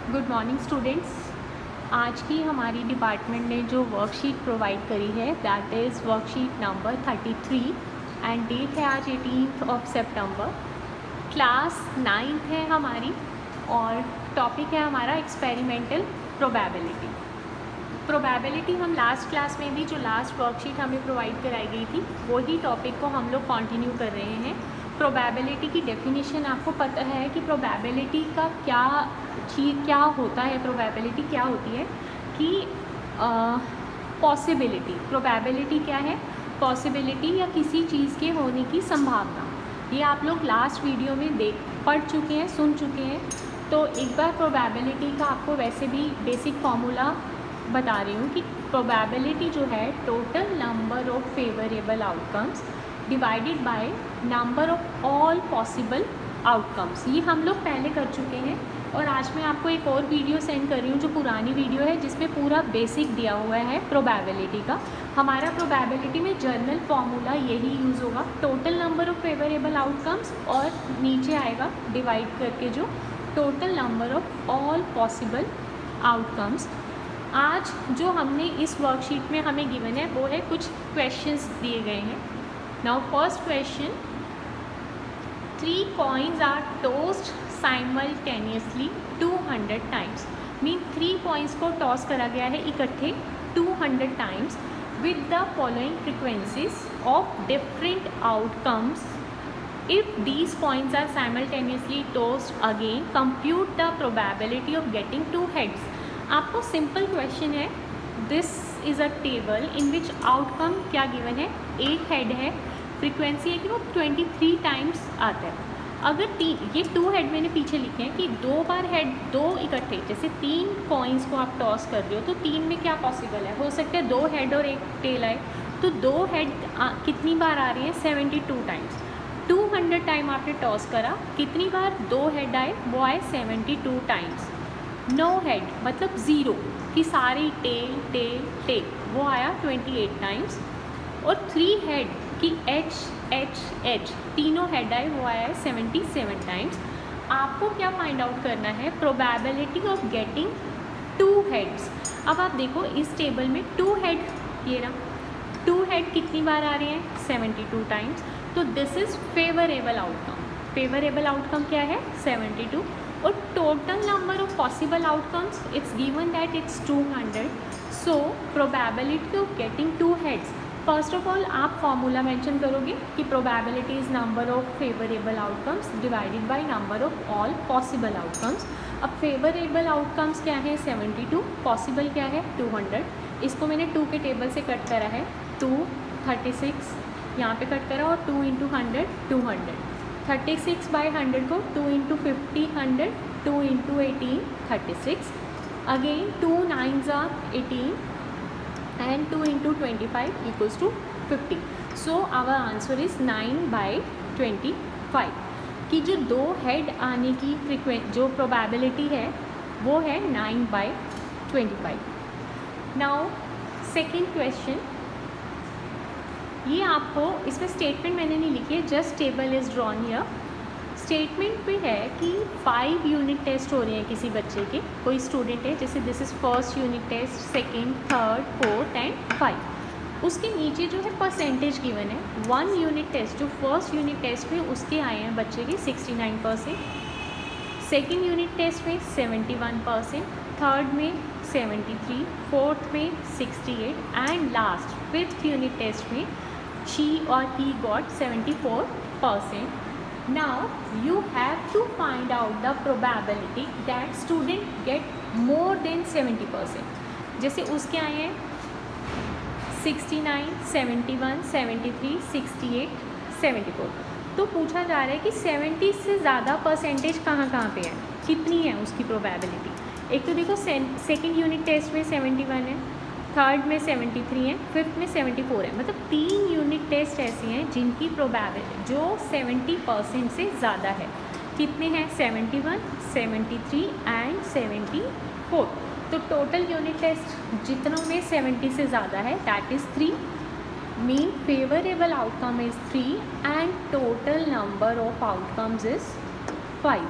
Good morning students. आज की हमारी डिपार्टमेंट ने जो वर्कशीट प्रोवाइड करी है that is worksheet number 33 and date है आज 18 सितंबर। क्लास 9 है हमारी और टॉपिक है हमारा एक्सपेरिमेंटल प्रोबेबिलिटी। प्रोबेबिलिटी हम लास्ट क्लास में भी जो लास्ट वर्कशीट हमें प्रोवाइड कराई गई थी वही टॉपिक को हम लोग कंटिन्यू कर रहे हैं। प्रोबेबिलिटी की डेफिनेशन आपको पता है कि प्रोबेबिलिटी का क्या होता है। प्रोबेबिलिटी क्या होती है कि पॉसिबिलिटी। प्रोबेबिलिटी क्या है? पॉसिबिलिटी या किसी चीज़ के होने की संभावना। ये आप लोग लास्ट वीडियो में पढ़ चुके हैं, सुन चुके हैं। तो एक बार प्रोबेबिलिटी का आपको वैसे भी बेसिक फॉर्मूला बता रही हूँ कि प्रोबेबिलिटी जो है total number of favourable outcomes divided by number of all possible outcomes. ये हम लोग पहले कर चुके हैं और आज मैं आपको एक और वीडियो सेंड कर रही हूँ जो पुरानी वीडियो है जिसमें पूरा बेसिक दिया हुआ है प्रोबेबिलिटी का। हमारा प्रोबेबिलिटी में जर्नल फॉर्मूला यही यूज़ होगा, total number of favourable outcomes और नीचे आएगा डिवाइड करके जो total number of all possible outcomes. आज जो हमने इस वर्कशीट में हमें गिवन है वो है कुछ क्वेश्चंस दिए गए हैं। Now first question, 3 coins are tossed simultaneously 200 times। Mean 3 coins को टॉस करा गया है इकट्ठे 200 times with the following frequencies of different outcomes। If these coins are simultaneously tossed again, compute the probability of getting 2 heads। आपको simple question है, this is a table in which outcome क्या given है, 8 head है, frequency है कि वो 23 times आता है। अगर ये 2 हेड मैंने पीछे लिखे हैं कि 2 बार हेड, 2 इकट्ठे, जैसे 3 कॉइन्स को आप टॉस कर रहे हो तो 3 में क्या पॉसिबल है, हो सकता है 2 हेड और 1 टेल आए। तो 2 हेड कितनी बार आ रही है, 72 टाइम्स। 200 टाइम आपने टॉस करा, कितनी बार 2 हेड आए, वो आए 72 टाइम्स। नो हेड मतलब ज़ीरो कि सारी टेल टेल टेल, वो आया 28 टाइम्स। और 3 हेड कि एच एच एच तीनों हेड आए, वो आया है 77 टाइम्स। आपको क्या फाइंड आउट करना है, प्रोबेबिलिटी ऑफ गेटिंग 2 हेड्स। अब आप देखो इस टेबल में 2 हेड, ये ना 2 हेड कितनी बार आ रहे हैं, 72 टाइम्स। तो this is favourable outcome. Favourable outcome क्या है, 72। और total number of possible outcomes it's given that it's 200। So probability of getting 2 heads, first of all आप फॉर्मूला मेंशन करोगे कि probability is number of favourable outcomes divided by number of all possible outcomes. अब favourable outcomes क्या है, 72, possible क्या है 200। इसको मैंने 2 के टेबल से कट करा है, 2 36 यहाँ पे कट करा और 2 इंटू 100 200। 36 बाई 100 को 2 into 50 100, 2 into 18 36, again 2 9s are 18 and 2 into 25 equals to 50। So our answer is 9/25 कि जो 2 हेड आने की जो प्रोबेबिलिटी है वो है 9/25। नाउ सेकेंड क्वेश्चन, ये आपको इसमें स्टेटमेंट मैंने नहीं लिखी है, just table is drawn here. Statement पे है कि 5 यूनिट टेस्ट हो रहे हैं किसी बच्चे के, कोई स्टूडेंट है, जैसे this is first unit test, second, third, fourth and 5। उसके नीचे जो है परसेंटेज गिवन है। 1 यूनिट टेस्ट जो फर्स्ट यूनिट टेस्ट में उसके आए हैं बच्चे के 69%, सेकेंड यूनिट टेस्ट में 71%, थर्ड में 73, फोर्थ में 68 and last 5th unit test में she or he got 74%. Now you have to find out the probability that student get more than 70%। जैसे उसके आए हैं 69, 71, 73, 68, 74। तो पूछा जा रहा है कि 70 से ज़्यादा परसेंटेज कहाँ कहाँ पे है, कितनी है उसकी प्रोबेबिलिटी। एक तो देखो सेकेंड यूनिट टेस्ट में 71 है, थर्ड में 73 है, फिफ्थ में 74 है। मतलब 3 यूनिट टेस्ट ऐसे हैं जिनकी प्रोबेबिलिटी जो 70% से ज़्यादा है। कितने हैं, 71, 73 एंड 74। तो टोटल यूनिट टेस्ट जितनों में 70 से ज़्यादा है that is 3। Mean favourable outcome is 3 and total number of outcomes is 5।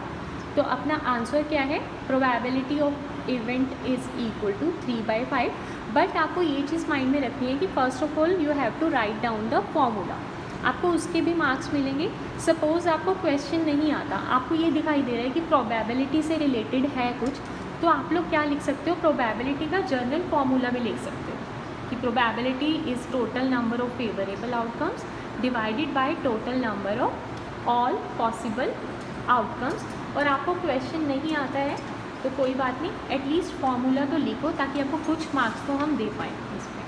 तो अपना आंसर क्या है, probability of event is equal to 3/5। But आपको ये चीज़ माइंड में रखनी है कि first of all you have to write down the formula, आपको उसके भी मार्क्स मिलेंगे। सपोज़ आपको क्वेश्चन नहीं आता, आपको ये दिखाई दे रहा है कि प्रोबेबिलिटी से रिलेटेड है कुछ, तो आप लोग क्या लिख सकते हो, प्रोबेबिलिटी का जनरल फॉर्मूला भी लिख सकते हो कि probability is total number of favourable outcomes divided by total number of all possible outcomes. और आपको क्वेश्चन नहीं आता है तो कोई बात नहीं, एटलीस्ट फॉर्मूला तो लिखो ताकि आपको कुछ मार्क्स तो हम दे पाएँ इसमें।